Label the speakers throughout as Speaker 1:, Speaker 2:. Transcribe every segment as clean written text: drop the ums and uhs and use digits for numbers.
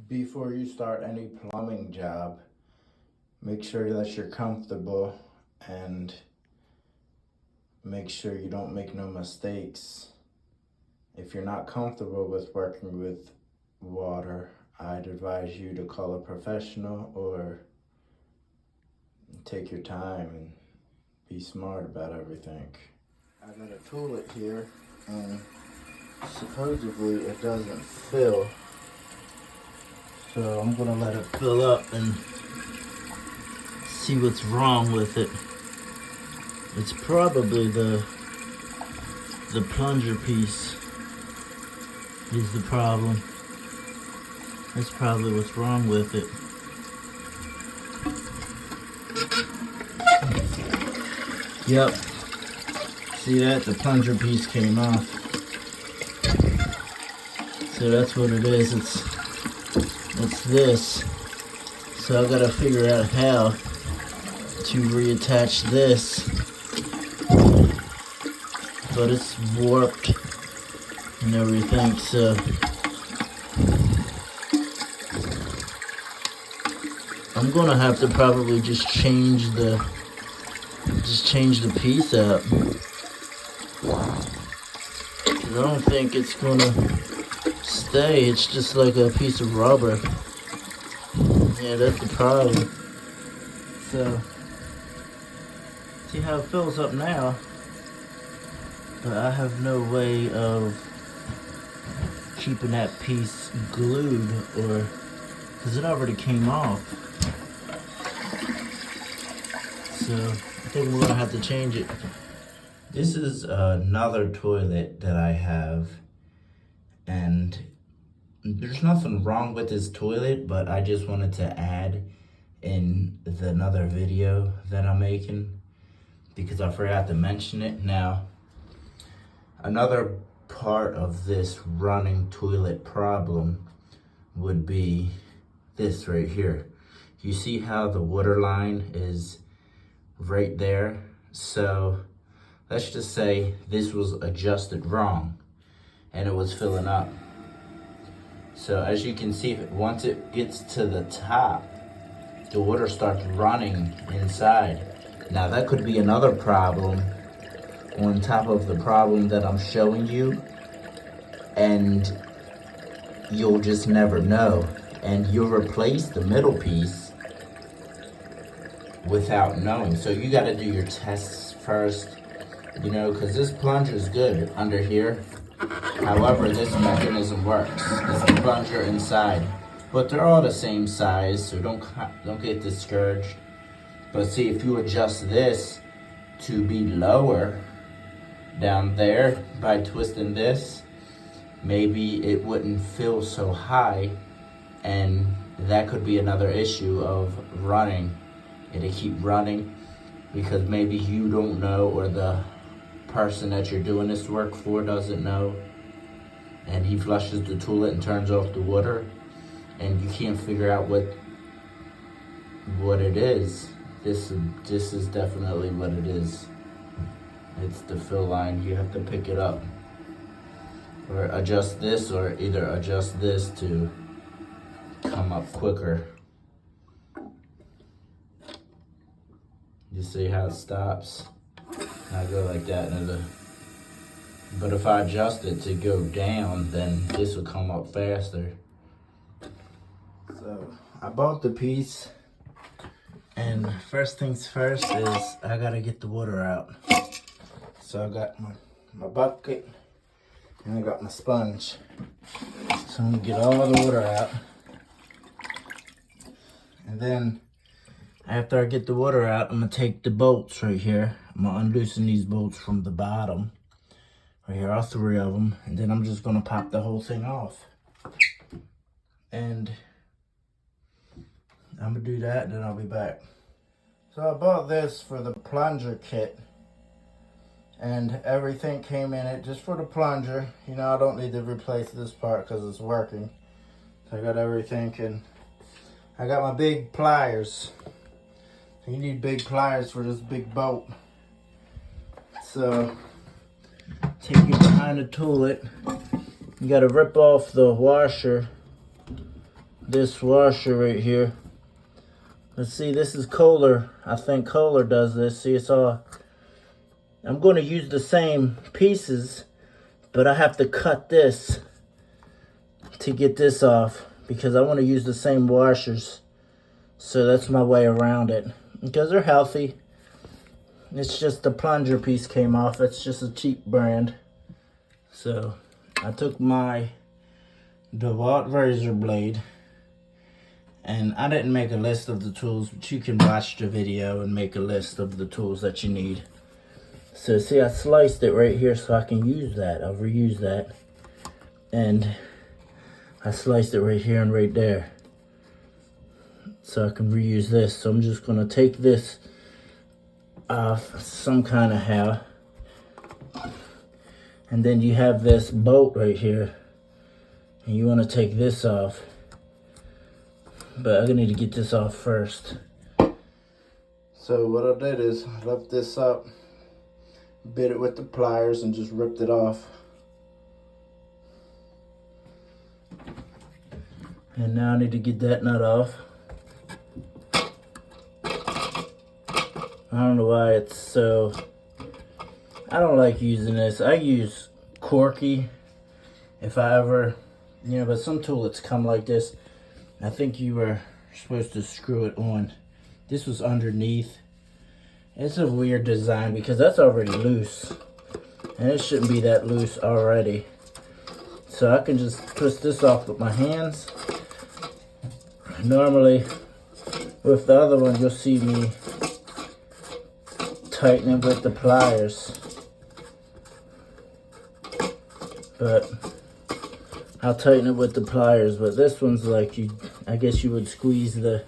Speaker 1: before you start any plumbing job, make sure that you're comfortable and make sure you don't make no mistakes. If you're not comfortable with working with water, I'd advise you to call a professional or take your time and be smart about everything. I got a toilet here and supposedly it doesn't fill. So I'm gonna let it fill up and see what's wrong with it. It's probably the plunger piece is the problem. That's probably what's wrong with it. Yep. See that? The plunger piece came off. So that's what it is. It's this. So I gotta figure out how to reattach this. But it's warped and everything, so I'm gonna have to probably just change the piece out. Cause I don't think it's gonna stay. It's just like a piece of rubber. Yeah, that's the problem. So, see how it fills up now. But I have no way of keeping that piece glued, or because it already came off. So I think we're gonna have to change it. This is another toilet that I have, and there's nothing wrong with this toilet, but I just wanted to add in another video that I'm making because I forgot to mention it. Now, another part of this running toilet problem would be this right here. You see how the water line is right there? So let's just say this was adjusted wrong and it was filling up. So as you can see, once it gets to the top, the water starts running inside. Now that could be another problem on top of the problem that I'm showing you, and you'll just never know. And you'll replace the middle piece without knowing. So you gotta do your tests first, you know, because this plunger is good under here. However, this mechanism works. It's the plunger inside. But they're all the same size, so don't get discouraged. But see, if you adjust this to be lower down there by twisting this, maybe it wouldn't feel so high, and that could be another issue of running. It'll keep running because maybe you don't know, or the person that you're doing this work for doesn't know, and he flushes the toilet and turns off the water, and you can't figure out what it is. This is definitely what it is. It's the fill line. You have to pick it up or adjust this, or either adjust this to come up quicker. You see how it stops? I go like that, but if I adjust it to go down, then this will come up faster. So I bought the piece, and first things first is I gotta get the water out. So I got my bucket and I got my sponge. So I'm gonna get all the water out. And then after I get the water out, I'm gonna take the bolts right here. I'm gonna unloosen these bolts from the bottom. Right here, all three of them. And then I'm just gonna pop the whole thing off. And I'm gonna do that, and then I'll be back. So I bought this for the plunger kit, and everything came in it just for the plunger. You know, I don't need to replace this part because it's working. So I got everything, and I got my big pliers. You need big pliers for this big bolt. So take it behind the toilet. You gotta rip off the washer this washer right here. Let's see, this is Kohler. I think Kohler does this. See, it's all... I'm going to use the same pieces, but I have to cut this to get this off because I want to use the same washers. So that's my way around it. Because they're healthy. It's just the plunger piece came off. It's just a cheap brand. So I took my DeWalt razor blade, and I didn't make a list of the tools, but you can watch the video and make a list of the tools that you need. So see, I sliced it right here so I can use that. I'll reuse that. And I sliced it right here and right there so I can reuse this. So I'm just going to take this off some kind of how. And then you have this bolt right here. And you want to take this off. But I'm going to need to get this off first. So what I did is I left this up, bit it with the pliers, and just ripped it off. And now I need to get that nut off. I don't know why it's so... I don't like using this. I use Corky if I ever... You know, but some toolets come like this. I think you were supposed to screw it on. This was underneath. It's a weird design because that's already loose. And it shouldn't be that loose already. So I can just twist this off with my hands. Normally, with the other one, you'll see me tighten it with the pliers. But I'll tighten it with the pliers. But this one's like, I guess you would squeeze the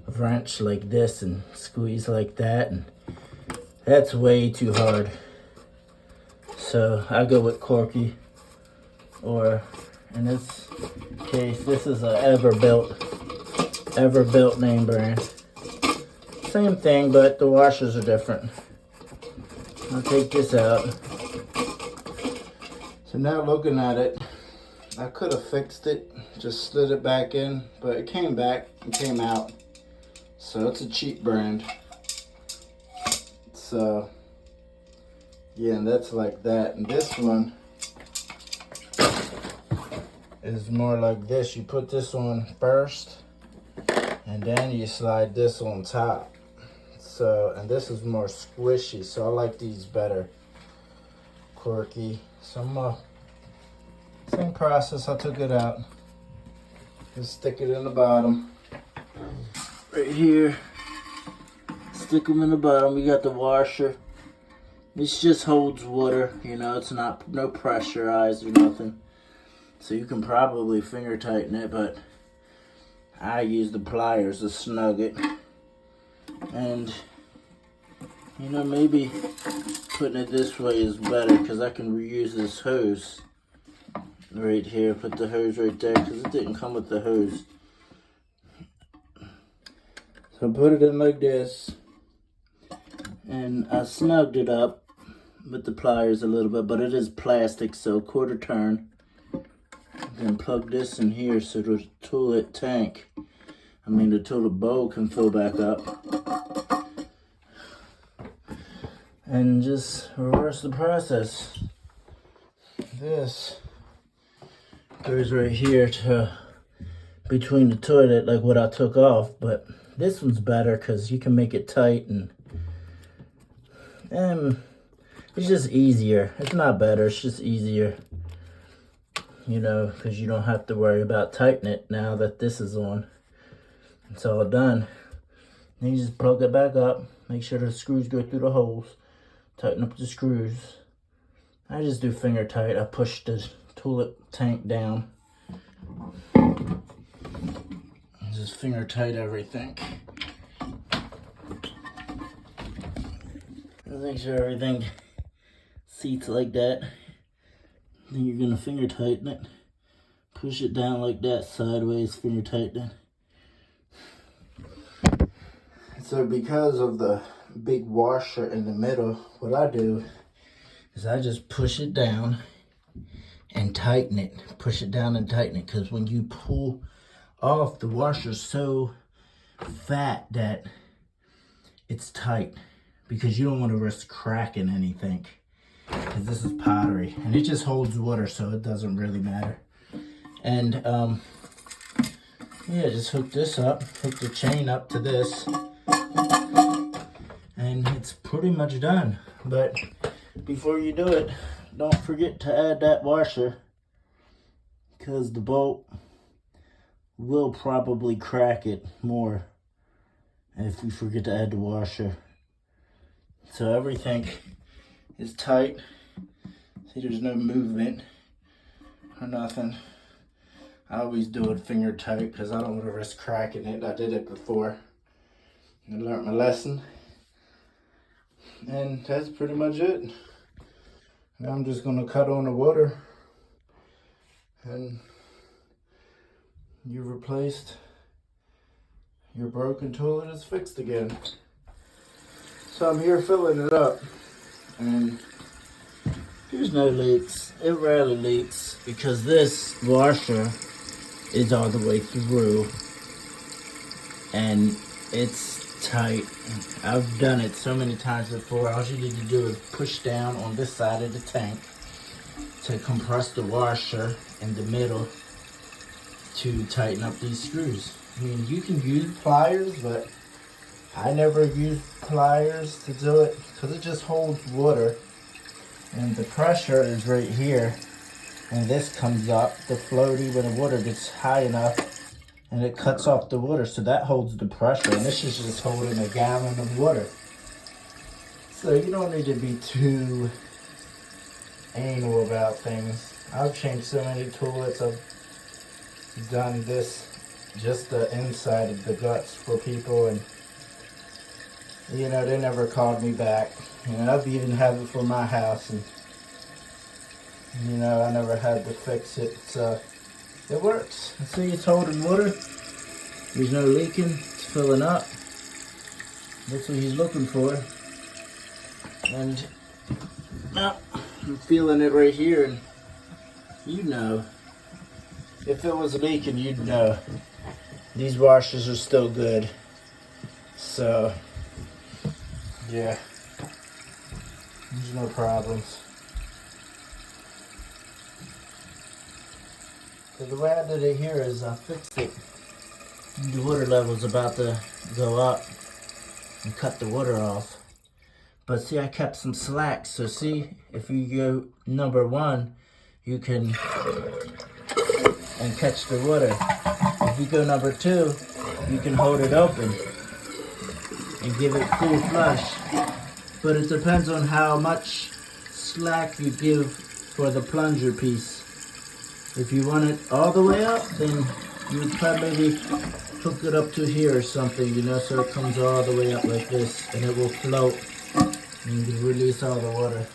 Speaker 1: wrench like this and squeeze like that. And that's way too hard. So I go with Corky. Or, in this case, this is a Everbuilt name brand. Same thing, but the washers are different. I'll take this out. So now looking at it, I could have fixed it, just slid it back in, but it came back and came out. So it's a cheap brand. So, yeah, and that's like that. And this one is more like this. You put this on first, and then you slide this on top. So, and this is more squishy, so I like these better. Corky. So same process, I took it out. Just stick it in the bottom. Right here. Stick them in the bottom. We got the washer. This just holds water, you know, it's not no pressurized or nothing. So you can probably finger tighten it, but I use the pliers to snug it. And, you know, maybe putting it this way is better because I can reuse this hose right here. Put the hose right there because it didn't come with the hose. So put it in like this. And I snugged it up with the pliers a little bit, but it is plastic, so quarter turn. Then plug this in here so the toilet bowl can fill back up. And just reverse the process. This goes right here to between the toilet, like what I took off, but this one's better because you can make it tight and it's just easier. It's not better, it's just easier. You know, because you don't have to worry about tightening it now that this is on. It's all done. Then you just plug it back up. Make sure the screws go through the holes. Tighten up the screws. I just do finger tight. I push the toilet tank down. Just finger tight everything. Make sure everything seats like that. Then you're gonna finger tighten it. Push it down like that, sideways, finger tighten it. So because of the big washer in the middle, what I do is I just push it down and tighten it. Push it down and tighten it, because when you pull off, the washer's so fat that it's tight, because you don't want to risk cracking anything, because this is pottery and it just holds water, so it doesn't really matter. And yeah, just hook this up, hook the chain up to this, and it's pretty much done. But before you do it, don't forget to add that washer, because the bolt will probably crack it more if you forget to add the washer. So everything is tight. See, there's no movement or nothing. I always do it finger tight because I don't want to risk cracking it. I did it before and learned my lesson. And that's pretty much it. Now I'm just going to cut on the water, and you replaced your broken tool and it's fixed again. So I'm here filling it up, and there's no leaks. It rarely leaks because this washer is all the way through and it's tight. I've done it so many times before. All you need to do is push down on this side of the tank to compress the washer in the middle to tighten up these screws. I mean, you can use pliers, but I never use pliers to do it because it just holds water, and the pressure is right here, and this comes up the floaty when the water gets high enough, and it cuts off the water, so that holds the pressure, and this is just holding a gallon of water. So you don't need to be too anal about things. I've changed so many toilets. I've done this, just the inside of the guts for people, and you know, they never called me back. You know, I've even had it for my house, and you know, I never had to fix it. So it works. See, it's holding water. There's no leaking. It's filling up. That's what he's looking for. And now I'm feeling it right here, and you know, if it was leaking, you'd know. These washers are still good. So yeah, there's no problems. So the way I did it here is I fixed it. The water level's about to go up and cut the water off. But see, I kept some slack. So see, if you go number 1, you can and catch the water. If you go number 2, you can hold it open and give it full flush. But it depends on how much slack you give for the plunger piece. If you want it all the way up, then you would probably hook it up to here or something, you know, so it comes all the way up like this, and it will float and you release all the water.